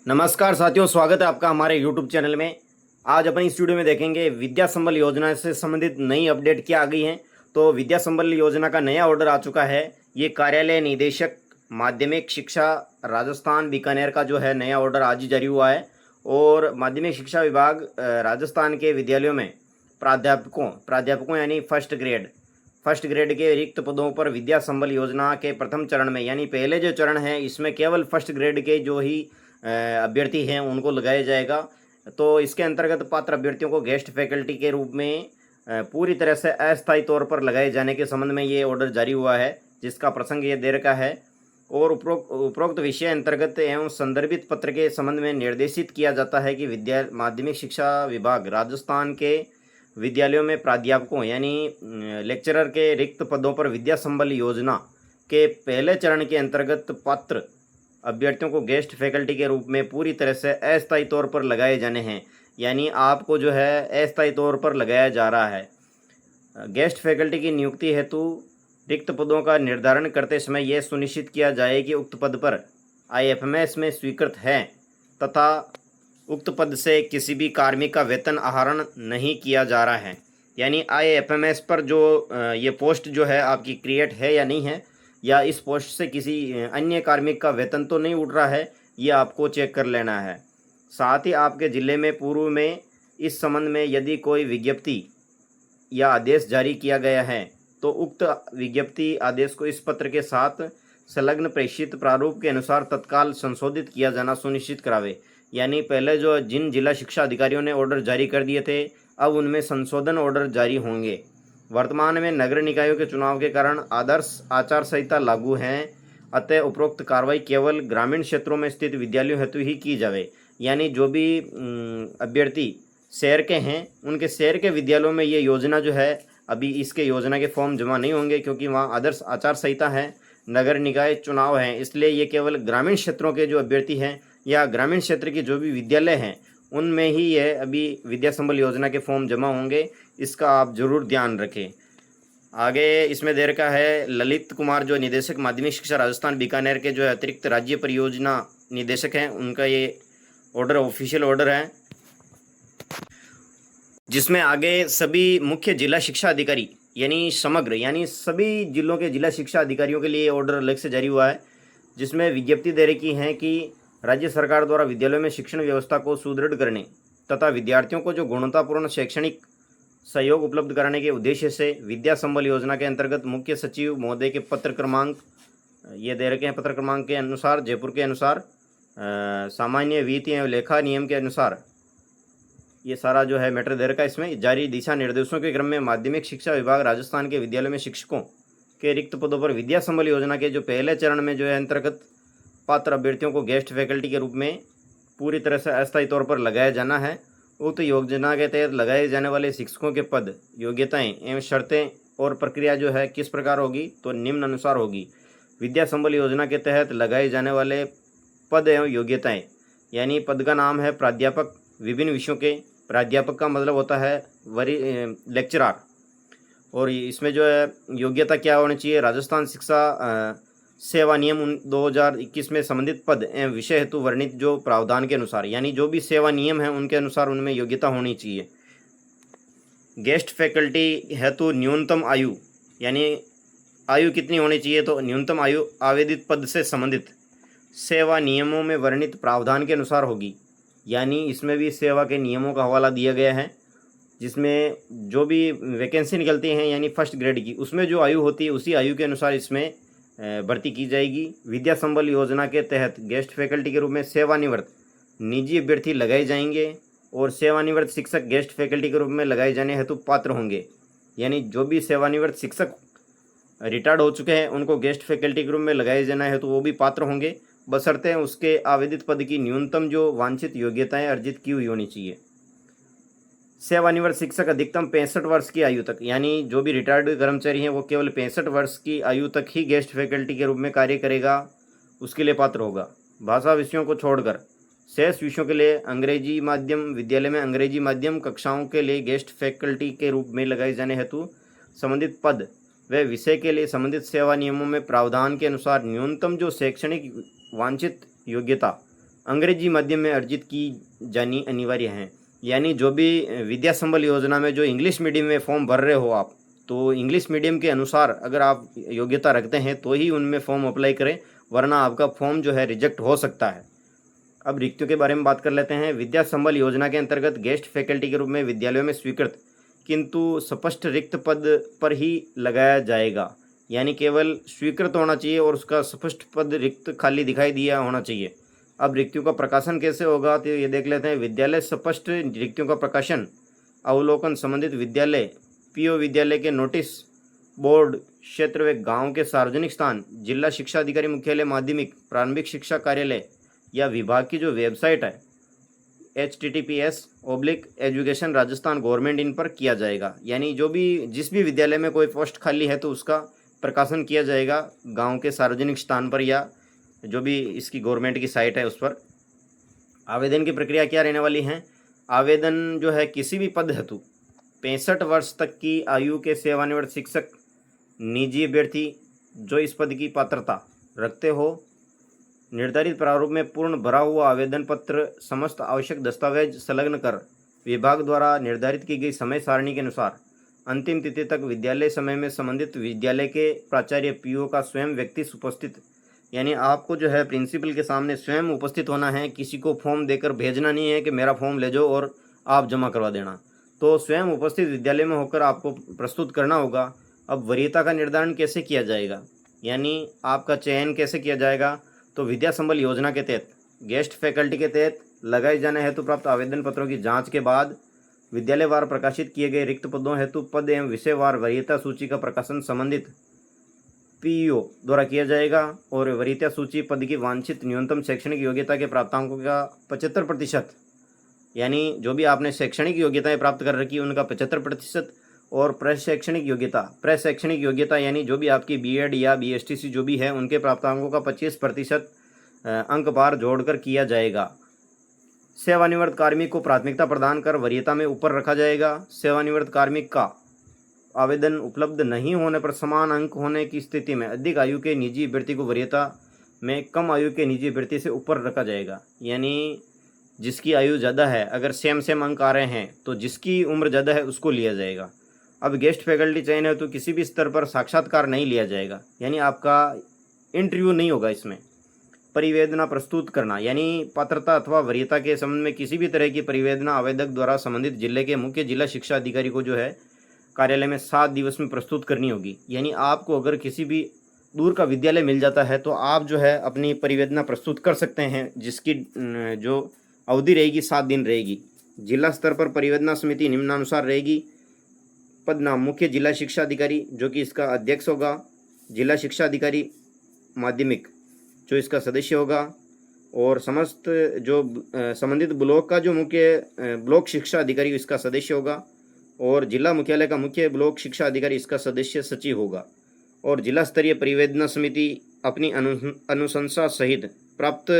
नमस्कार साथियों, स्वागत है आपका हमारे YouTube चैनल में। आज अपन इस वीडियो में देखेंगे विद्या संबल योजना से संबंधित नई अपडेट क्या आ गई है। तो विद्या संबल योजना का नया ऑर्डर आ चुका है। ये कार्यालय निदेशक माध्यमिक शिक्षा राजस्थान बीकानेर का जो है नया ऑर्डर आज ही जारी हुआ है। और माध्यमिक शिक्षा विभाग राजस्थान के विद्यालयों में प्राध्यापकों यानी फर्स्ट ग्रेड के रिक्त पदों पर विद्या संबल योजना के प्रथम चरण में, यानी पहले जो चरण है इसमें केवल फर्स्ट ग्रेड के जो ही अभ्यर्थी हैं उनको लगाया जाएगा। तो इसके अंतर्गत पात्र अभ्यर्थियों को गेस्ट फैकल्टी के रूप में पूरी तरह से अस्थायी तौर पर लगाए जाने के संबंध में ये ऑर्डर जारी हुआ है, जिसका प्रसंग ये दे रखा है। और उपरोक्त विषय अंतर्गत एवं संदर्भित पत्र के संबंध में निर्देशित किया जाता है कि माध्यमिक शिक्षा विभाग राजस्थान के विद्यालयों में प्राध्यापकों यानी लेक्चरर के रिक्त पदों पर विद्या संबल योजना के पहले चरण के अंतर्गत पात्र अभ्यर्थियों को गेस्ट फैकल्टी के रूप में पूरी तरह से अस्थायी तौर पर लगाए जाने हैं। यानी आपको जो है अस्थायी तौर पर लगाया जा रहा है। गेस्ट फैकल्टी की नियुक्ति हेतु रिक्त पदों का निर्धारण करते समय यह सुनिश्चित किया जाए कि उक्त पद पर IFMS में स्वीकृत है तथा उक्त पद से किसी भी कार्मिक का वेतन आहरण नहीं किया जा रहा है। यानी IFMS पर जो ये पोस्ट जो है आपकी क्रिएट है या नहीं है, या इस पोस्ट से किसी अन्य कार्मिक का वेतन तो नहीं उठ रहा है, ये आपको चेक कर लेना है। साथ ही आपके ज़िले में पूर्व में इस संबंध में यदि कोई विज्ञप्ति या आदेश जारी किया गया है तो उक्त विज्ञप्ति आदेश को इस पत्र के साथ संलग्न प्रेषित प्रारूप के अनुसार तत्काल संशोधित किया जाना सुनिश्चित करावे। यानी पहले जो जिन जिला शिक्षा अधिकारियों ने ऑर्डर जारी कर दिए थे, अब उनमें संशोधन ऑर्डर जारी होंगे। वर्तमान में नगर निकायों के चुनाव के कारण आदर्श आचार संहिता लागू है, अतः उपरोक्त कार्रवाई केवल ग्रामीण क्षेत्रों में स्थित विद्यालयों हेतु ही की जावे। यानी जो भी अभ्यर्थी शहर के हैं उनके शहर के विद्यालयों में ये योजना जो है, अभी इसके योजना के फॉर्म जमा नहीं होंगे क्योंकि वहाँ आदर्श आचार संहिता है, नगर निकाय चुनाव है, इसलिए ये केवल ग्रामीण क्षेत्रों के जो अभ्यर्थी हैं या ग्रामीण क्षेत्र के जो भी विद्यालय हैं उनमें ही ये अभी विद्या संबल योजना के फॉर्म जमा होंगे। इसका आप जरूर ध्यान रखें। आगे इसमें दे रखा है ललित कुमार जो निदेशक माध्यमिक शिक्षा राजस्थान बीकानेर के जो अतिरिक्त राज्य परियोजना निदेशक हैं, उनका ये ऑर्डर ऑफिशियल ऑर्डर है, जिसमें आगे सभी मुख्य जिला शिक्षा अधिकारी यानी सभी जिलों के जिला शिक्षा अधिकारियों के लिए ऑर्डर अलग से जारी हुआ है, जिसमें विज्ञप्ति दे रखी है कि राज्य सरकार द्वारा विद्यालयों में शिक्षण व्यवस्था को सुदृढ़ करने तथा विद्यार्थियों को जो गुणवत्तापूर्ण शैक्षणिक सहयोग उपलब्ध कराने के उद्देश्य से विद्या संबल योजना के अंतर्गत मुख्य सचिव महोदय के पत्र क्रमांक ये दे रखे हैं। पत्र क्रमांक के अनुसार जयपुर के अनुसार सामान्य वित्तीय एवं लेखा नियम के अनुसार ये सारा जो है मैटर दे रखा है। इसमें जारी दिशा निर्देशों के क्रम में माध्यमिक शिक्षा विभाग राजस्थान के विद्यालयों में शिक्षकों के रिक्त पदों पर विद्या संबल योजना के जो पहले चरण में जो है अंतर्गत पात्र अभ्यर्थियों को गेस्ट फैकल्टी के रूप में पूरी तरह से अस्थायी तौर पर लगाया जाना है। उक्त योजना के तहत लगाए जाने वाले शिक्षकों के पद, योग्यताएं एवं शर्तें और प्रक्रिया जो है किस प्रकार होगी, तो निम्न अनुसार होगी। विद्या संबल योजना के तहत लगाए जाने वाले पद एवं योग्यताएं, यानी पद का नाम है प्राध्यापक विभिन्न विषयों के। प्राध्यापक का मतलब होता है लेक्चरर, और इसमें जो है योग्यता क्या होनी चाहिए, राजस्थान शिक्षा सेवा नियम 2021 में संबंधित पद एवं विषय हेतु वर्णित जो प्रावधान के अनुसार, यानी जो भी सेवा नियम है उनके अनुसार उनमें योग्यता होनी चाहिए। गेस्ट फैकल्टी हेतु न्यूनतम आयु, यानी आयु कितनी होनी चाहिए, तो न्यूनतम आयु आवेदित पद से संबंधित सेवा नियमों में वर्णित प्रावधान के अनुसार होगी। यानी इसमें भी सेवा के नियमों का हवाला दिया गया है, जिसमें जो भी वैकेंसी निकलती हैं यानी फर्स्ट ग्रेड की, उसमें जो आयु होती है उसी आयु के अनुसार इसमें भर्ती की जाएगी। विद्या संबल योजना के तहत गेस्ट फैकल्टी के रूप में सेवानिवृत्त निजी अभ्यर्थी लगाए जाएंगे और सेवानिवृत्त शिक्षक गेस्ट फैकल्टी के रूप में लगाए जाने हेतु पात्र होंगे। यानी जो भी सेवानिवृत्त शिक्षक रिटायर्ड हो चुके हैं उनको गेस्ट फैकल्टी के रूप में लगाए जाना है तो वो भी पात्र होंगे, बशर्ते उसके आवेदित पद की न्यूनतम जो वांछित योग्यताएं अर्जित की हुई होनी चाहिए। सेवानिवृत्त शिक्षक अधिकतम 65 वर्ष की आयु तक, यानी जो भी रिटायर्ड कर्मचारी हैं वो केवल 65 वर्ष की आयु तक ही गेस्ट फैकल्टी के रूप में कार्य करेगा, उसके लिए पात्र होगा। भाषा विषयों को छोड़कर शेष विषयों के लिए अंग्रेजी माध्यम विद्यालय में अंग्रेजी माध्यम कक्षाओं के लिए गेस्ट फैकल्टी के रूप में लगाए जाने हेतु संबंधित पद व विषय के लिए संबंधित सेवा नियमों में प्रावधान के अनुसार न्यूनतम जो शैक्षणिक वांछित योग्यता अंग्रेजी माध्यम में अर्जित की जानी अनिवार्य है। यानी जो भी विद्या संबल योजना में जो इंग्लिश मीडियम में फॉर्म भर रहे हो आप, तो इंग्लिश मीडियम के अनुसार अगर आप योग्यता रखते हैं तो ही उनमें फॉर्म अप्लाई करें, वरना आपका फॉर्म जो है रिजेक्ट हो सकता है। अब रिक्तियों के बारे में बात कर लेते हैं। विद्या संबल योजना के अंतर्गत गेस्ट फैकल्टी के रूप में विद्यालयों में स्वीकृत किंतु स्पष्ट रिक्त पद पर ही लगाया जाएगा। यानी केवल स्वीकृत होना चाहिए और उसका स्पष्ट पद रिक्त खाली दिखाई दिया होना चाहिए। अब रिक्तियों का प्रकाशन कैसे होगा तो ये देख लेते हैं। विद्यालय स्पष्ट रिक्तियों का प्रकाशन अवलोकन संबंधित विद्यालय पीओ विद्यालय के नोटिस बोर्ड क्षेत्र व गांव के सार्वजनिक स्थान, जिला शिक्षा अधिकारी मुख्यालय माध्यमिक प्रारंभिक शिक्षा कार्यालय या विभाग की जो वेबसाइट है https://education राजस्थान गवर्नमेंट इन पर किया जाएगा। यानी जो भी जिस भी विद्यालय में कोई पोस्ट खाली है तो उसका प्रकाशन किया जाएगा गांव के सार्वजनिक स्थान पर या जो भी इसकी गवर्नमेंट की साइट है उस पर। आवेदन की प्रक्रिया क्या रहने वाली है। आवेदन जो है किसी भी पद हेतु 65 वर्ष तक की आयु के सेवानिवृत्त शिक्षक निजी अभ्यर्थी जो इस पद की पात्रता रखते हो, निर्धारित प्रारूप में पूर्ण भरा हुआ आवेदन पत्र समस्त आवश्यक दस्तावेज संलग्न कर विभाग द्वारा निर्धारित की गई समय सारणी के अनुसार अंतिम तिथि तक विद्यालय समय में संबंधित विद्यालय के प्राचार्य पीओ का स्वयं व्यक्ति उपस्थित, यानी आपको जो है प्रिंसिपल के सामने स्वयं उपस्थित होना है। किसी को फॉर्म देकर भेजना नहीं है कि मेरा फॉर्म ले जाओ और आप जमा करवा देना, तो स्वयं उपस्थित विद्यालय में होकर आपको प्रस्तुत करना होगा। अब वरीयता का निर्धारण कैसे किया जाएगा, यानी आपका चयन कैसे किया जाएगा। तो विद्या संबल योजना के तहत गेस्ट फैकल्टी के तहत लगाए जाने हेतु प्राप्त आवेदन पत्रों की जांच के बाद विद्यालयवार प्रकाशित किए गए रिक्त पदों हेतु पद एवं विषयवार वरीयता सूची का प्रकाशन संबंधित पीईओ द्वारा किया जाएगा और वरीयता सूची पद की वांछित न्यूनतम शैक्षणिक योग्यता के प्राप्तांकों का 75%, यानी जो भी आपने शैक्षणिक योग्यताएं प्राप्त कर रखी उनका 75% और प्रशैक्षणिक योग्यता यानी जो भी आपकी बीएड या बीएसटीसी जो भी है उनके प्राप्तांकों का 25% अंक पार जोड़कर किया जाएगा। सेवानिवृत्त कार्मिक को प्राथमिकता प्रदान कर वरीयता में ऊपर रखा जाएगा। सेवानिवृत्त कार्मिक का आवेदन उपलब्ध नहीं होने पर समान अंक होने की स्थिति में अधिक आयु के निजी अभ्यर्थी को वरीयता में कम आयु के निजी अभ्यर्थी से ऊपर रखा जाएगा। यानी जिसकी आयु ज़्यादा है, अगर सेम अंक आ रहे हैं तो जिसकी उम्र ज़्यादा है उसको लिया जाएगा। अब गेस्ट फैकल्टी चयन है तो किसी भी स्तर पर साक्षात्कार नहीं लिया जाएगा, यानी आपका इंटरव्यू नहीं होगा इसमें। परिवेदना प्रस्तुत करना, यानी पात्रता अथवा वरीयता के संबंध में किसी भी तरह की परिवेदना आवेदक द्वारा संबंधित जिले के मुख्य जिला शिक्षा अधिकारी को जो है कार्यालय में 7 दिवस में प्रस्तुत करनी होगी। यानी आपको अगर किसी भी दूर का विद्यालय मिल जाता है तो आप जो है अपनी परिवेदना प्रस्तुत कर सकते हैं, जिसकी जो अवधि रहेगी 7 दिन रहेगी। जिला स्तर पर परिवेदना समिति निम्नानुसार रहेगी। पद नाम मुख्य जिला शिक्षा अधिकारी जो कि इसका अध्यक्ष होगा, जिला शिक्षा अधिकारी माध्यमिक जो इसका सदस्य होगा और समस्त जो संबंधित ब्लॉक का जो मुख्य ब्लॉक शिक्षा अधिकारी इसका सदस्य होगा और जिला मुख्यालय का मुख्य ब्लॉक शिक्षा अधिकारी इसका सदस्य सचिव होगा। और जिला स्तरीय परिवेदना समिति अपनी अनुशंसा सहित प्राप्त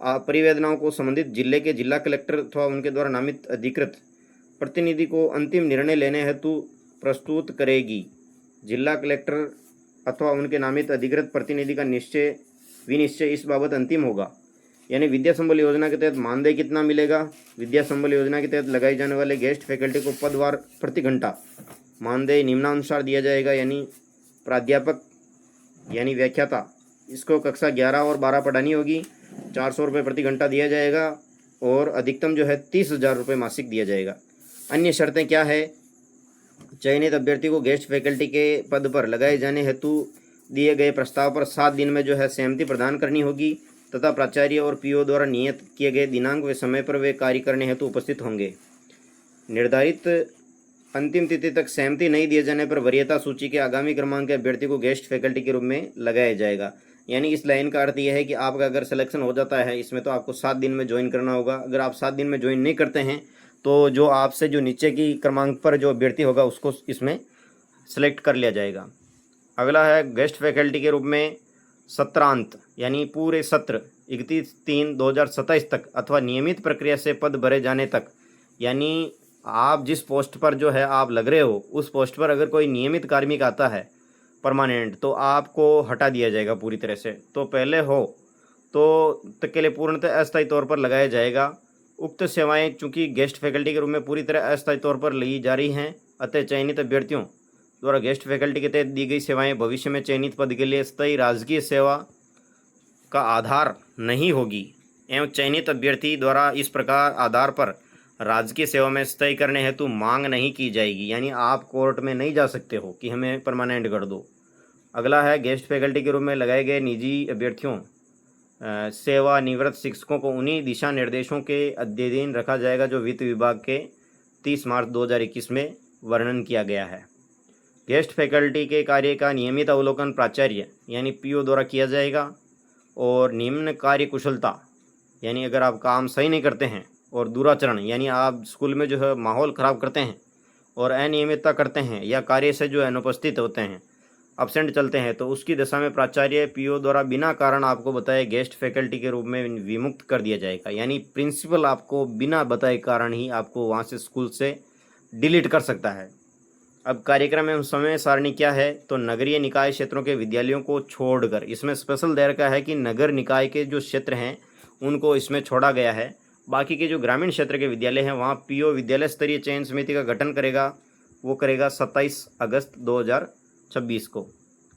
परिवेदनाओं को संबंधित जिले के जिला कलेक्टर अथवा उनके द्वारा नामित अधिकृत प्रतिनिधि को अंतिम निर्णय लेने हेतु प्रस्तुत करेगी। जिला कलेक्टर अथवा उनके नामित अधिकृत प्रतिनिधि का विनिश्चय इस बाबत अंतिम होगा। यानी विद्या संबल योजना के तहत मानदेय कितना मिलेगा। विद्या संबल योजना के तहत लगाए जाने वाले गेस्ट फैकल्टी को पदवार प्रति घंटा मानदेय निम्नानुसार दिया जाएगा। यानी प्राध्यापक यानी व्याख्याता इसको कक्षा 11 और 12 पढ़ानी होगी, 400 रुपये प्रति घंटा दिया जाएगा और अधिकतम जो है 30,000 रुपये मासिक दिया जाएगा। अन्य शर्तें क्या है। चयनित अभ्यर्थी को गेस्ट फैकल्टी के पद पर लगाए जाने हेतु दिए गए प्रस्ताव पर 7 दिन में जो है सहमति प्रदान करनी होगी तथा प्राचार्य और पीओ द्वारा नियत किए गए दिनांक व समय पर वे कार्य करने हेतु उपस्थित होंगे। निर्धारित अंतिम तिथि तक सहमति नहीं दिए जाने पर वरीयता सूची के आगामी क्रमांक के अभ्यर्थी को गेस्ट फैकल्टी के रूप में लगाया जाएगा। यानी इस लाइन का अर्थ यह है कि आपका अगर सिलेक्शन हो जाता है इसमें तो आपको 7 दिन में ज्वाइन करना होगा। अगर आप 7 दिन में ज्वाइन नहीं करते हैं तो जो आपसे जो नीचे की क्रमांक पर जो अभ्यर्थी होगा उसको इसमें सेलेक्ट कर लिया जाएगा। अगला है गेस्ट फैकल्टी के रूप में सत्रांत यानी पूरे सत्र 31/3/2027 तक अथवा नियमित प्रक्रिया से पद भरे जाने तक। यानी आप जिस पोस्ट पर जो है आप लग रहे हो उस पोस्ट पर अगर कोई नियमित कार्मिक आता है परमानेंट तो आपको हटा दिया जाएगा पूरी तरह से। तो पहले हो तो तक के लिए पूर्णतः अस्थायी तौर पर लगाया जाएगा। उक्त सेवाएं चूंकि गेस्ट फैकल्टी के रूप में पूरी तरह अस्थायी तौर पर ली जा रही हैं, अतः चयनित अभ्यर्थियों द्वारा गेस्ट फैकल्टी के तहत दी गई सेवाएं भविष्य में चयनित पद के लिए स्थायी राजकीय सेवा का आधार नहीं होगी एवं चयनित अभ्यर्थी द्वारा इस प्रकार आधार पर राजकीय सेवा में स्थायी करने हेतु मांग नहीं की जाएगी। यानी आप कोर्ट में नहीं जा सकते हो कि हमें परमानेंट कर दो। अगला है, गेस्ट फैकल्टी के रूप में लगाए गए निजी अभ्यर्थियों सेवानिवृत्त शिक्षकों को उन्हीं दिशा निर्देशों के अधीन रखा जाएगा जो वित्त विभाग के 30 मार्च 2021 में वर्णन किया गया है। गेस्ट फैकल्टी के कार्य का नियमित अवलोकन प्राचार्य यानी पीओ द्वारा किया जाएगा और निम्न कार्य कुशलता यानी अगर आप काम सही नहीं करते हैं और दुराचरण यानी आप स्कूल में जो है माहौल ख़राब करते हैं और अनियमितता करते हैं या कार्य से जो है अनुपस्थित होते हैं, अब्सेंट चलते हैं, तो उसकी दशा में प्राचार्य पीओ द्वारा बिना कारण आपको बताए गेस्ट फैकल्टी के रूप में विमुक्त कर दिया जाएगा। यानी प्रिंसिपल आपको बिना बताए कारण ही आपको वहाँ से स्कूल से डिलीट कर सकता है। अब कार्यक्रम एवं समय सारणी क्या है, तो नगरीय निकाय क्षेत्रों के विद्यालयों को छोड़कर, इसमें स्पेशल दे रखा है कि नगर निकाय के जो क्षेत्र हैं उनको इसमें छोड़ा गया है। बाकी के जो ग्रामीण क्षेत्र के विद्यालय हैं वहाँ पीओ विद्यालय स्तरीय चयन समिति का गठन करेगा, वो करेगा 27 अगस्त 2026 को।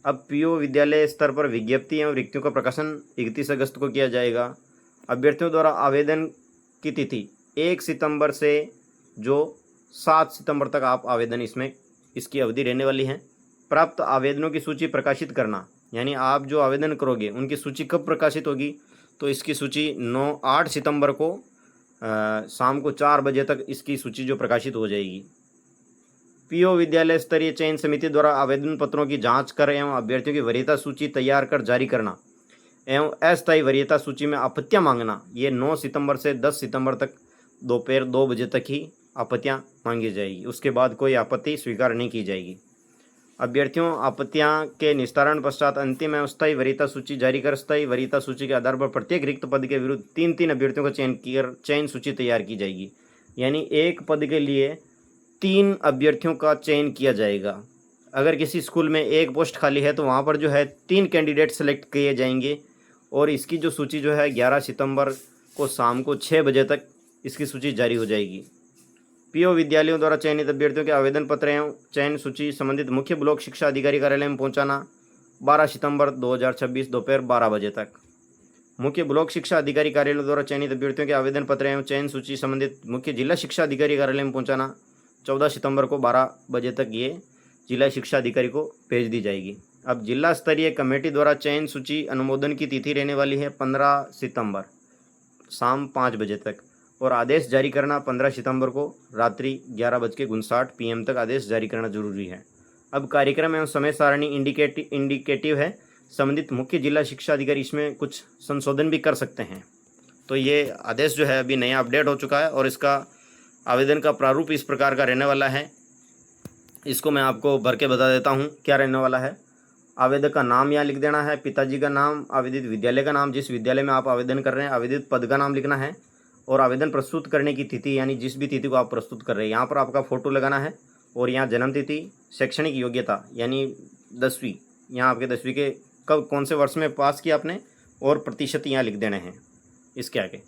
अब पीओ विद्यालय स्तर पर विज्ञप्ति एवं रिक्तियों का प्रकाशन 31 अगस्त को किया जाएगा। अभ्यर्थियों द्वारा आवेदन की तिथि 1 सितंबर से जो 7 सितंबर तक आप आवेदन इसकी अवधि रहने वाली है। प्राप्त आवेदनों की सूची प्रकाशित करना, यानी आप जो आवेदन करोगे उनकी सूची कब प्रकाशित होगी, तो इसकी सूची 8 सितंबर को शाम को 4 बजे तक इसकी सूची जो प्रकाशित हो जाएगी। पीओ विद्यालय स्तरीय चयन समिति द्वारा आवेदन पत्रों की जांच कर एवं अभ्यर्थियों की वरीयता सूची तैयार कर जारी करना एवं अस्थायी वरीयता सूची में आपत्तियां मांगना, ये 9 सितंबर से 10 सितंबर तक दोपहर 2 बजे तक ही आपत्तियां मांगी जाएगी। उसके बाद कोई आपत्ति स्वीकार नहीं की जाएगी। अभ्यर्थियों आपत्तियां के निस्तारण पश्चात अंतिम एवं स्थायी वरीयता सूची जारी कर स्थायी वरीयता सूची के आधार पर प्रत्येक रिक्त पद के विरुद्ध 3-3 अभ्यर्थियों का चयन सूची तैयार की जाएगी। यानी एक पद के लिए 3 अभ्यर्थियों का चयन किया जाएगा। अगर किसी स्कूल में एक पोस्ट खाली है तो वहाँ पर जो है 3 कैंडिडेट सेलेक्ट किए जाएंगे और इसकी जो सूची जो है 11 सितंबर को शाम को 6 बजे तक इसकी सूची जारी हो जाएगी। पीओ विद्यालयों द्वारा चयनित अभ्यर्थियों के आवेदन पत्र एवं चयन सूची संबंधित मुख्य ब्लॉक शिक्षा अधिकारी कार्यालय में पहुंचाना 12 सितंबर 2026 दोपहर 12 बजे तक। मुख्य ब्लॉक शिक्षा अधिकारी कार्यालय द्वारा चयनित अभ्यर्थियों के आवेदन पत्र एवं चयन सूची संबंधित मुख्य जिला शिक्षा अधिकारी कार्यालय में पहुंचाना 14 सितंबर को 12 बजे तक ये जिला शिक्षा अधिकारी को भेज दी जाएगी। अब जिला स्तरीय कमेटी द्वारा चयन सूची अनुमोदन की तिथि रहने वाली है 15 सितंबर शाम 5 बजे तक और आदेश जारी करना 15 सितंबर को रात्रि 11:59 PM तक आदेश जारी करना जरूरी है। अब कार्यक्रम एवं समय सारणी इंडिकेटिव है, संबंधित मुख्य जिला शिक्षा अधिकारी इसमें कुछ संशोधन भी कर सकते हैं। तो ये आदेश जो है अभी नया अपडेट हो चुका है और इसका आवेदन का प्रारूप इस प्रकार का रहने वाला है। इसको मैं आपको भर के बता देता हूँ क्या रहने वाला है। आवेदक का नाम यहाँ लिख देना है, पिताजी का नाम, आवेदित विद्यालय का नाम, जिस विद्यालय में आप आवेदन कर रहे हैं आवेदित पद का नाम लिखना है और आवेदन प्रस्तुत करने की तिथि यानी जिस भी तिथि को आप प्रस्तुत कर रहे हैं यहाँ पर आपका फ़ोटो लगाना है और यहाँ जन्म तिथि, शैक्षणिक योग्यता यानी 10वीं, यहाँ आपके 10वीं के कब कौन से वर्ष में पास किया आपने और प्रतिशत यहाँ लिख देने हैं इसके आगे।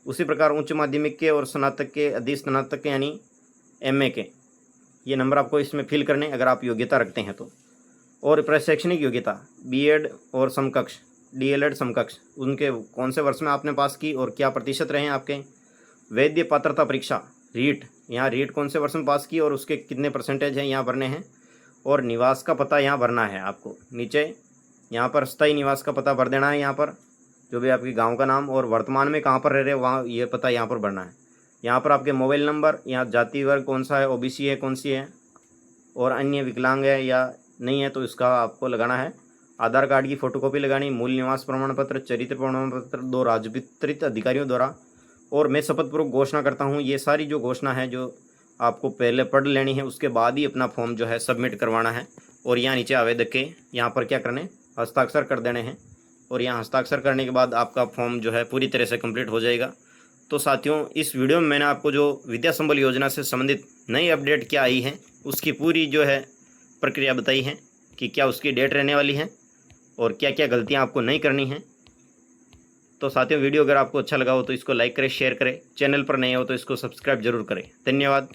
उसी प्रकार उच्च माध्यमिक के और स्नातक के, अधिक स्नातक के यानी MA के ये नंबर आपको इसमें फिल करने अगर आप योग्यता रखते हैं तो। और प्रशैक्षणिक योग्यता BEd और समकक्ष DLED समकक्ष उनके कौन से वर्ष में आपने पास की और क्या प्रतिशत रहे हैं आपके। वैध पात्रता परीक्षा रीट, यहाँ रीट कौन से वर्ष में पास की और उसके कितने परसेंटेज हैं यहाँ भरने हैं। और निवास का पता यहाँ भरना है आपको, नीचे यहाँ पर स्थायी निवास का पता भर देना है, यहाँ पर जो भी आपके गांव का नाम और वर्तमान में कहाँ पर रह रहे हैं वहाँ ये पता यहाँ पर भरना है। यहाँ पर आपके मोबाइल नंबर, यहाँ जाति वर्ग कौन सा है, OBC है कौन सी है और अन्य विकलांग है या नहीं है तो इसका आपको लगाना है। आधार कार्ड की फोटोकॉपी लगानी, मूल निवास प्रमाण पत्र, चरित्र प्रमाण पत्र 2 राजपत्रित अधिकारियों द्वारा। और मैं शपथपूर्वक घोषणा करता हूँ ये सारी जो घोषणा है जो आपको पहले पढ़ लेनी है, उसके बाद ही अपना फॉर्म जो है सबमिट करवाना है। और यहाँ नीचे आवेदक के यहाँ पर क्या करने, हस्ताक्षर कर देने हैं और यहाँ हस्ताक्षर करने के बाद आपका फॉर्म जो है पूरी तरह से कंप्लीट हो जाएगा। तो साथियों, इस वीडियो में मैंने आपको जो विद्या संबल योजना से संबंधित नई अपडेट क्या आई है उसकी पूरी जो है प्रक्रिया बताई है कि क्या उसकी डेट रहने वाली है और क्या क्या गलतियां आपको नहीं करनी है। तो साथियों वीडियो अगर आपको अच्छा लगा हो तो इसको लाइक करें, शेयर करें, चैनल पर नए हो तो इसको सब्सक्राइब जरूर करें। धन्यवाद।